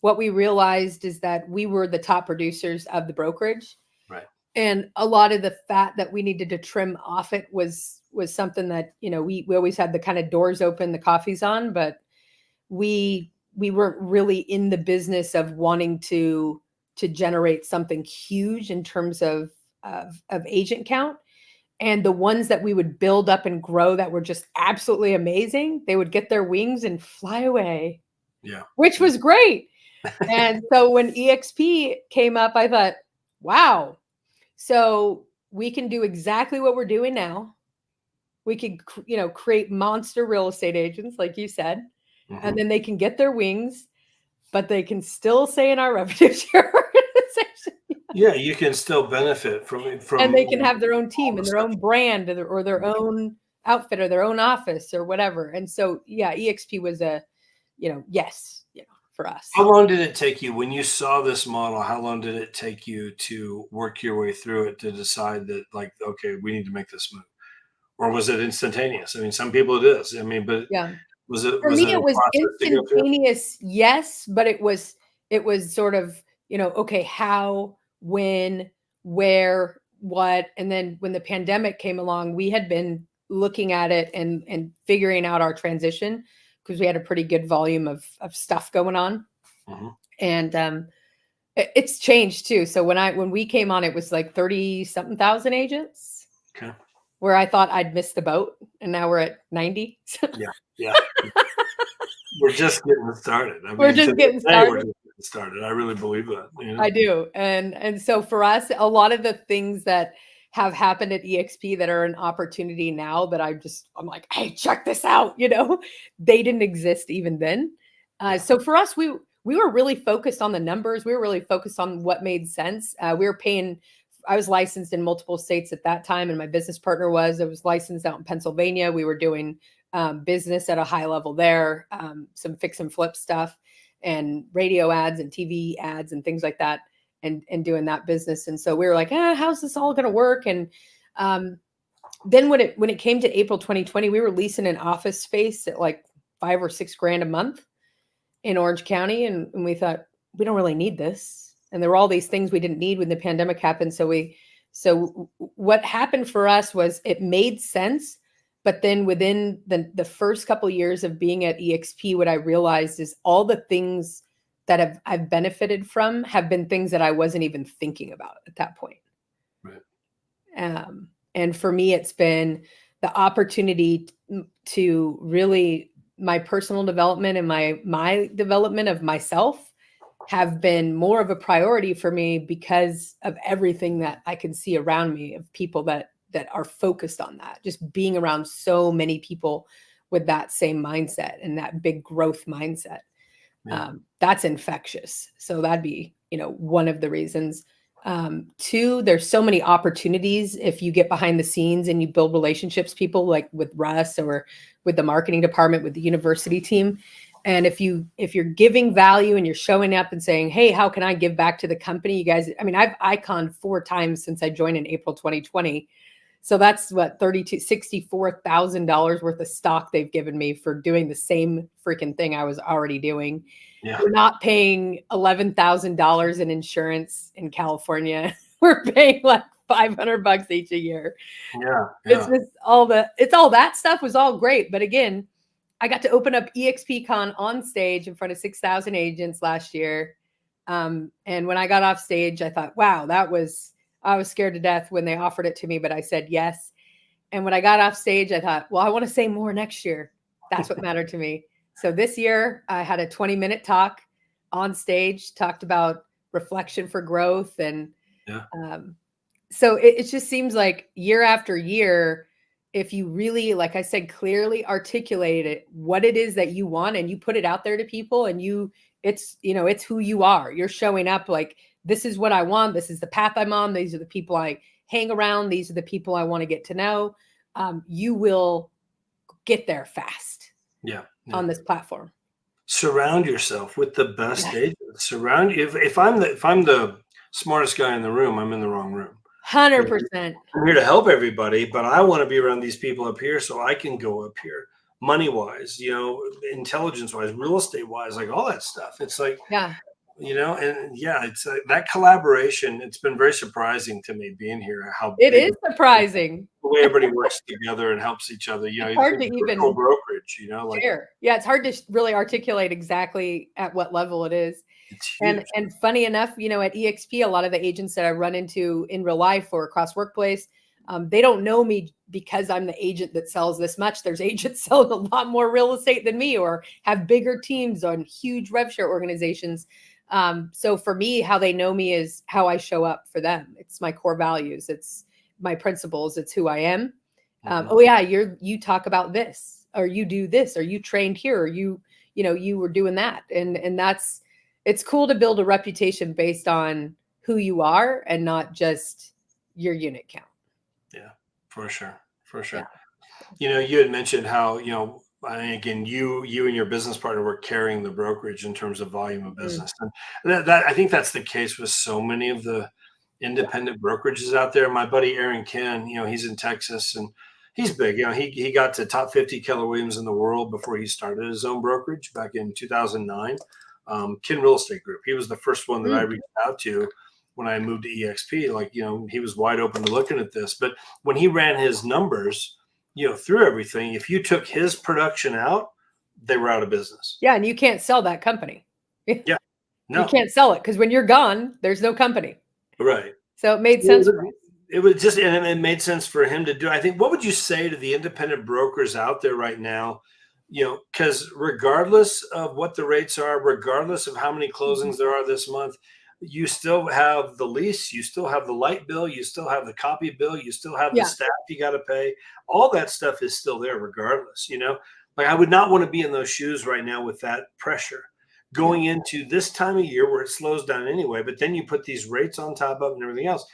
what we realized is that we were the top producers of the brokerage. Right. And a lot of the fat that we needed to trim off it was something that, we always had the kind of doors open, the coffee's on, but we weren't really in the business of wanting to generate something huge in terms of agent count. And the ones that we would build up and grow that were just absolutely amazing, they would get their wings and fly away. Yeah. Which was great. And so when EXP came up, I thought, wow, so we can do exactly what we're doing now. We could, create monster real estate agents, like you said, and then they can get their wings, but they can still stay in our revenue share organization. Yeah, you can still benefit from And they can have their own team and their stuff. own brand or their own outfit or their own office or whatever. And so, yeah, EXP was a, yes, for us. How long did it take you when you saw this model? How long did it take you to work your way through it to decide that, like, okay, we need to make this move? Or was it instantaneous? I mean, some people it is. I mean, but Yeah. was it For was me, it a it was process to go through? instantaneous, yes, but it was sort of, okay, how, when, where, what, and then when the pandemic came along, we had been looking at it and figuring out our transition because we had a pretty good volume of stuff going on, and it's changed too. So when we came on, it was like 30 something thousand agents. Okay. Where I thought I'd missed the boat, and now we're at 90. Yeah. We're just getting started. I mean, We're just getting today we're started. just getting started. I really believe that. I do. And so for us, a lot of the things that have happened at EXP that are an opportunity now that I'm like, hey, check this out. They didn't exist even then. So for us, we were really focused on the numbers. We were really focused on what made sense. I was licensed in multiple states at that time, and my business partner was. I was licensed out in Pennsylvania. We were doing business at a high level there, some fix and flip stuff, and radio ads and TV ads and things like that, and doing that business. And so we were like, how's this all going to work? And then when it came to April 2020, we were leasing an office space at like $5,000 or $6,000 a month in Orange County, and we thought, we don't really need this. And there were all these things we didn't need when the pandemic happened. So what happened for us was it made sense. But then within the first couple of years of being at EXP, what I realized is all the things that I've benefited from have been things that I wasn't even thinking about at that point. Right. And for me, it's been the opportunity to really, my personal development and my development of myself have been more of a priority for me because of everything that I can see around me of people that are focused on that. Just being around so many people with that same mindset and that big growth mindset. Yeah. That's infectious. So that'd be, one of the reasons. Two, there's so many opportunities if you get behind the scenes and you build relationships, people like with Russ or with the marketing department, with the university team. And if you're giving value and you're showing up and saying, hey, how can I give back to the company? You guys, I mean, I've iconed 4 times since I joined in April 2020. So that's what, $64,000 worth of stock they've given me for doing the same freaking thing I was already doing. Yeah. We're not paying $11,000 in insurance in California. We're paying like $500 each a year. Yeah. It's just all that stuff was all great. But again, I got to open up EXPCon on stage in front of 6,000 agents last year. And when I got off stage, I thought, wow, I was scared to death when they offered it to me, but I said yes. And when I got off stage, I thought, well, I want to say more next year. That's what mattered to me. So this year I had a 20-minute talk on stage, talked about reflection for growth. And so it just seems like year after year, if you really, like I said, clearly articulate it, what it is that you want, and you put it out there to people, and it's who you are. You're showing up like, this is what I want. This is the path I'm on. These are the people I hang around. These are the people I want to get to know. You will get there fast. Yeah. On this platform. Surround yourself with the best agents. If I'm the smartest guy in the room, I'm in the wrong room. 100%. I'm here to help everybody, but I want to be around these people up here so I can go up here, money wise, intelligence wise, real estate wise, like all that stuff. It's like, it's that collaboration. It's been very surprising to me being here. How it is surprising the way everybody works together and helps each other. It's hard to even brokerage. Yeah, it's hard to really articulate exactly at what level it is. It's huge. And funny enough, at EXP, a lot of the agents that I run into in real life or across workplace, they don't know me because I'm the agent that sells this much. There's agents selling a lot more real estate than me, or have bigger teams on huge rev share organizations. So for me, how they know me is how I show up for them. It's my core values. It's my principles. It's who I am. Oh yeah, you talk about this, or you do this, or you trained here, or you were doing that. And it's cool to build a reputation based on who you are and not just your unit count. Yeah, for sure. Yeah. You had mentioned how, again, you and your business partner were carrying the brokerage in terms of volume of business. And that I think that's the case with so many of the independent brokerages out there. My buddy Aaron Ken, he's in Texas and he's big. He got to top 50 Keller Williams in the world before he started his own brokerage back in 2009. Ken Real Estate Group. He was the first one that I reached out to when I moved to EXP. He was wide open to looking at this. But when he ran his numbers, through everything, if you took his production out, they were out of business. Yeah, and you can't sell that company. Yeah, no, you can't sell it because when you're gone, there's no company. Right. So it made sense. It was just, and it made sense for him to do. I think. What would you say to the independent brokers out there right now? Because regardless of what the rates are, regardless of how many closings there are this month, you still have the lease, you still have the light bill, you still have the copy bill, you still have the staff you got to pay. All that stuff is still there regardless. Like I would not want to be in those shoes right now with that pressure going into this time of year where it slows down anyway, but then you put these rates on top of it and everything else.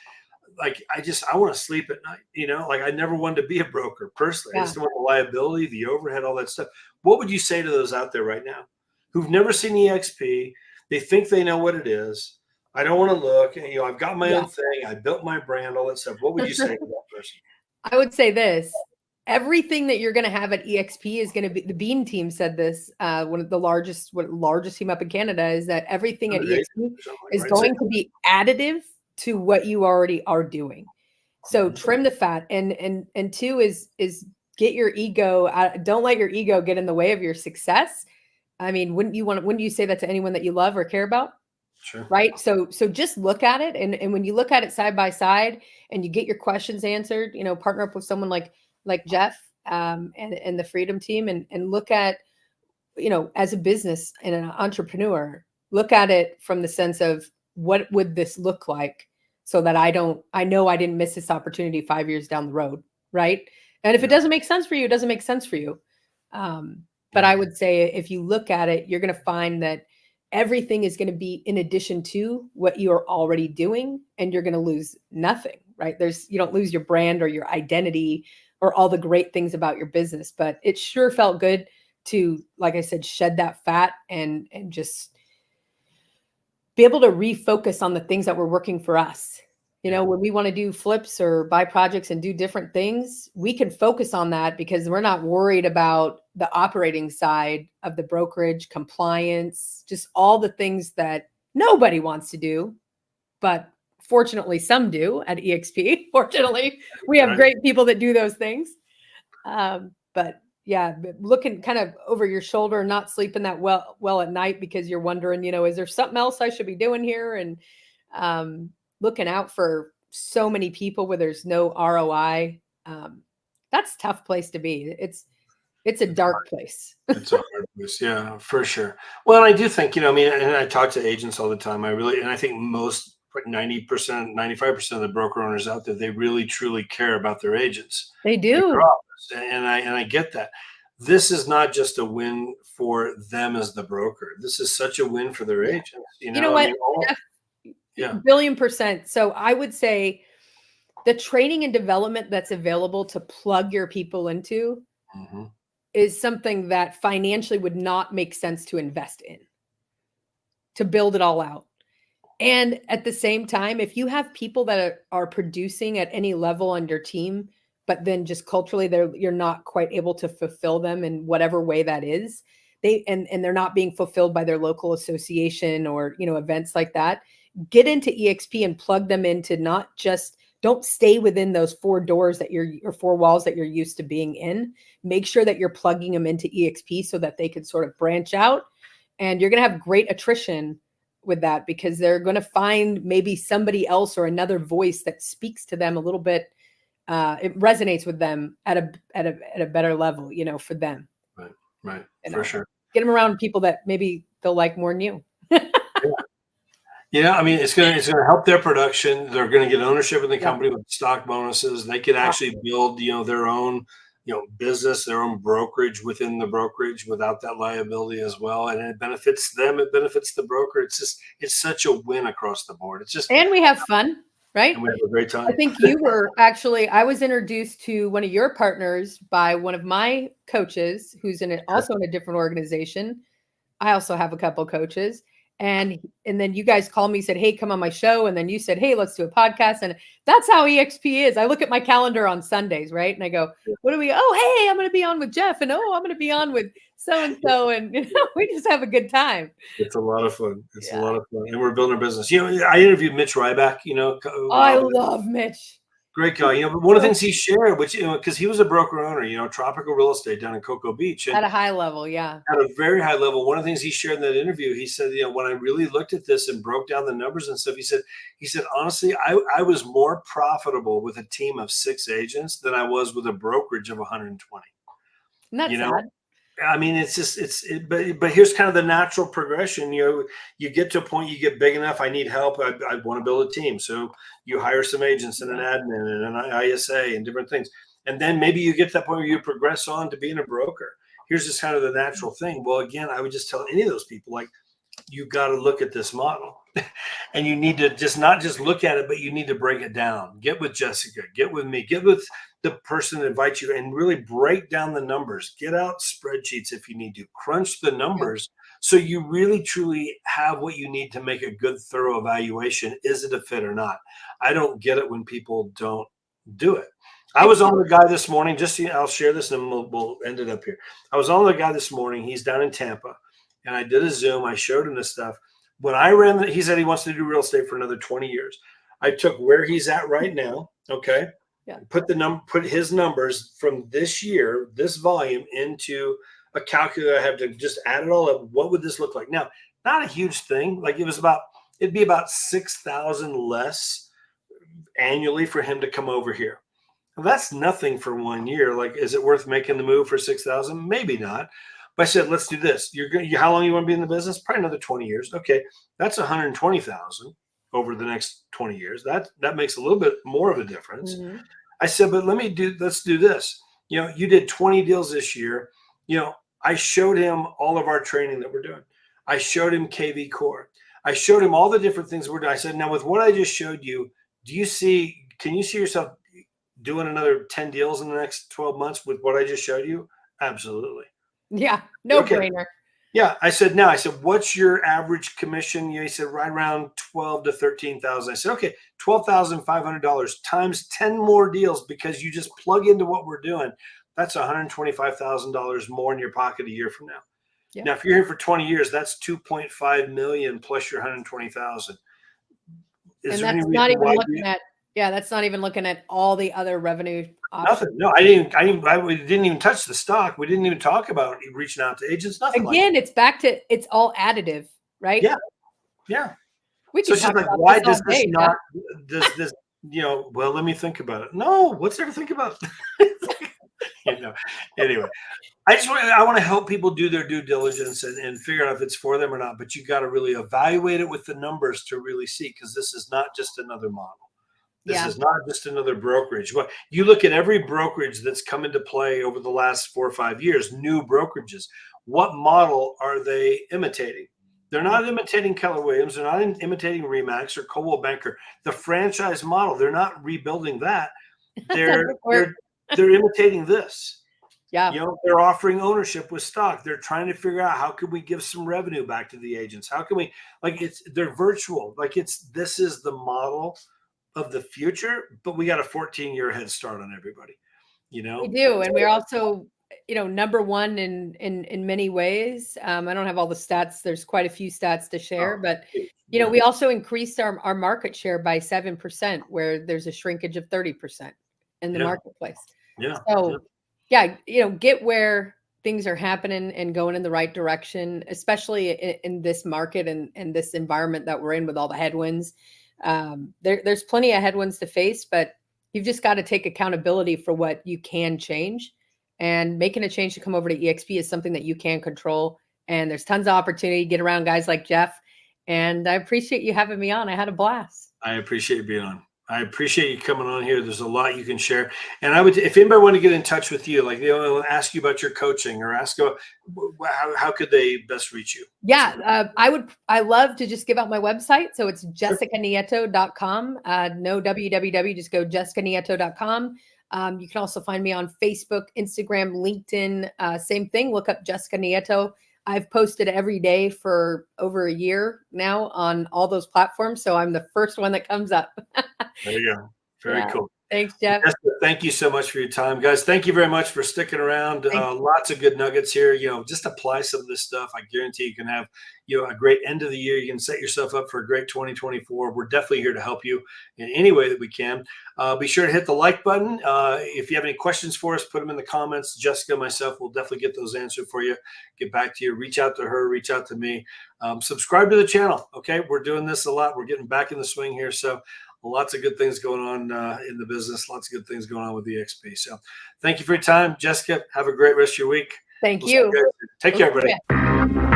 Like I want to sleep at night, like I never wanted to be a broker personally. I just want the liability, the overhead, all that stuff. What would you say to those out there right now who've never seen EXP? They think they know what it is. I don't want to look, I've got my own thing. I built my brand, all that stuff. What would you say to that person? I would say this. Everything that you're going to have at EXP is going to be, the Bean team said this, one of the largest team up in Canada, is that everything at EXP is going to be additive to what you already are doing. So trim the fat, and two is get your ego out. Don't let your ego get in the way of your success. I mean, wouldn't you say that to anyone that you love or care about? Sure. Right. So just look at it. And when you look at it side by side and you get your questions answered, partner up with someone like Jeff and the Freedom Team and look at, as a business and an entrepreneur, look at it from the sense of what would this look like so that I know I didn't miss this opportunity 5 years down the road. Right. And if it doesn't make sense for you, it doesn't make sense for you. But I would say if you look at it, you're going to find that everything is going to be in addition to what you're already doing, and you're going to lose nothing, right? You don't lose your brand or your identity or all the great things about your business, but it sure felt good to, like I said, shed that fat and just be able to refocus on the things that were working for us. When we want to do flips or buy projects and do different things, we can focus on that because we're not worried about the operating side of the brokerage, compliance, just all the things that nobody wants to do. But fortunately, some do at EXP. Fortunately, we have great people that do those things. But yeah, looking kind of over your shoulder, not sleeping that well at night because you're wondering, is there something else I should be doing here? And looking out for so many people where there's no ROI. That's a tough place to be. It's a dark place. It's a hard place. Yeah, for sure. Well, I do think, I mean, and I talk to agents all the time. I think most, like 90%, 95% of the broker owners out there, they really truly care about their agents. They do. Their office. And I get that. This is not just a win for them as the broker. This is such a win for their agents. You know what? Billion%. So I would say the training and development that's available to plug your people into is something that financially would not make sense to invest in, to build it all out. And at the same time, if you have people that are producing at any level on your team, but then just culturally you're not quite able to fulfill them in whatever way that is, and they're not being fulfilled by their local association or events like that, get into EXP and plug them into don't stay within those four doors or four walls that you're used to being in. Make sure that you're plugging them into EXP so that they can sort of branch out, and you're going to have great attrition with that because they're going to find maybe somebody else or another voice that speaks to them a little bit. It resonates with them at a better level, for them. Right. For sure. Get them around people that maybe they'll like more than you. Yeah, I mean, it's gonna help their production. They're gonna get ownership in the company with stock bonuses. They could actually build, their own, business, their own brokerage within the brokerage without that liability as well. And it benefits them. It benefits the broker. It's such a win across the board. And we have fun, right? And we have a great time. I think I was introduced to one of your partners by one of my coaches who's also in a different organization. I also have a couple coaches. And then you guys called me, said, hey, come on my show. And then you said, hey, let's do a podcast. And that's how EXP is. I look at my calendar on Sundays, right? And I go, what do we, hey, I'm going to be on with Jeff. And I'm going to be on with so-and-so. And we just have a good time. It's a lot of fun. It's a lot of fun. And we're building our business. I interviewed Mitch Ryback, I love Mitch. Great guy. But one of the things he shared, which, because he was a broker owner, tropical real estate down in Cocoa Beach. And at a high level, yeah. At a very high level. One of the things he shared in that interview, he said, when I really looked at this and broke down the numbers and stuff, he said, honestly, I was more profitable with a team of 6 agents than I was with a brokerage of 120. And that's sad. I mean, but here's kind of the natural progression. You get to a point, you get big enough. I need help. I want to build a team. So you hire some agents and an admin and an ISA and different things. And then maybe you get to that point where you progress on to being a broker. Here's just kind of the natural thing. Well, again, I would just tell any of those people, like, you got to look at this model and you need to not just look at it, but you need to break it down. Get with Jessica, get with me, get with the person that invites you, and really break down the numbers. Get out spreadsheets if you need to. Crunch the numbers so you really truly have what you need to make a good, thorough evaluation. Is it a fit or not? I don't get it when people don't do it. I was on the guy this morning. I'll share this and we'll end it up here. I was on the guy this morning. He's down in Tampa, and I did a Zoom. I showed him this stuff. When I ran, he said he wants to do real estate for another 20 years. I took where he's at right now. Okay. Yeah. Put his numbers from this year, this volume, into a calculator. I have to just add it all up. What would this look like? Now, not a huge thing. Like it'd be about 6,000 less annually for him to come over here. Well, that's nothing for 1 year. Like, is it worth making the move for 6,000? Maybe not. But I said, let's do this. How long you want to be in the business? Probably another 20 years. Okay, that's 120,000 over the next 20 years. That makes a little bit more of a difference. Mm-hmm. I said, but let's do this. You did 20 deals this year. I showed him all of our training that we're doing. I showed him KV Core. I showed him all the different things we're doing. I said, now with what I just showed you, can you see yourself doing another 10 deals in the next 12 months with what I just showed you? Absolutely. Yeah, no Okay. brainer. Yeah, I said, what's your average commission? He said, right around 12 to 13,000. I said, okay, $12,500 times 10 more deals, because you just plug into what we're doing. That's $125,000 more in your pocket a year from now. Yeah. Now, if you're here for 20 years, that's 2.5 million plus your 120,000. Is And there any that's not reason even why looking at, yeah, that's not even looking at all the other revenue nothing? options. No, we didn't even touch the stock. We didn't even talk about reaching out to agents, nothing like Again, it's back to, it's all additive, right? that. Yeah. Yeah. We So could it's just talk like, about why this all does this day, Jeff. not, does this, well, let me think about it. No, what's there to think about? Anyway, I want to help people do their due diligence and figure out if it's for them or not. But you got to really evaluate it with the numbers to really see, because this is not just another model. This Yeah. is not just another brokerage. Well, you look at every brokerage that's come into play over the last 4 or 5 years, new brokerages. What model are they imitating? They're not imitating Keller Williams. They're not imitating Remax or Coldwell Banker. The franchise model, they're not rebuilding that. They're imitating this. Yeah. They're offering ownership with stock. They're trying to figure out, how can we give some revenue back to the agents? How can we, they're virtual. This is the model of the future, but we got a 14-year head start on everybody. We do, and we're also, number one in many ways. I don't have all the stats. There's quite a few stats to share, but we also increased our market share by 7%, where there's a shrinkage of 30% in the marketplace. Yeah. So get where things are happening and going in the right direction, especially in this market and this environment that we're in with all the headwinds. There's plenty of headwinds to face, but you've just got to take accountability for what you can change, and making a change to come over to EXP is something that you can control. And there's tons of opportunity to get around guys like Jeff. And I appreciate you having me on. I had a blast. I appreciate being on. I appreciate you coming on here. There's a lot you can share. And I would, if anybody want to get in touch with you, ask you about your coaching, or ask about how could they best reach you? Yeah, I love to just give out my website. So it's jessicanieto.com. No www, just go jessicanieto.com. You can also find me on Facebook, Instagram, LinkedIn, same thing. Look up Jessica Nieto. I've posted every day for over a year now on all those platforms. So I'm the first one that comes up. There you go. Very cool. Thanks, Jeff. Jessica, thank you so much for your time, guys. Thank you very much for sticking around. Lots of good nuggets here. Just apply some of this stuff. I guarantee you can have a great end of the year. You can set yourself up for a great 2024. We're definitely here to help you in any way that we can. Be sure to hit the like button. If you have any questions for us, put them in the comments. Jessica and myself will definitely get those answered for you. Get back to you. Reach out to her. Reach out to me. Subscribe to the channel. Okay, we're doing this a lot. We're getting back in the swing here. So lots of good things going on in the business. Lots of good things going on with EXP. So thank you for your time, Jessica. Have a great rest of your week. Thank you. Take care, everybody.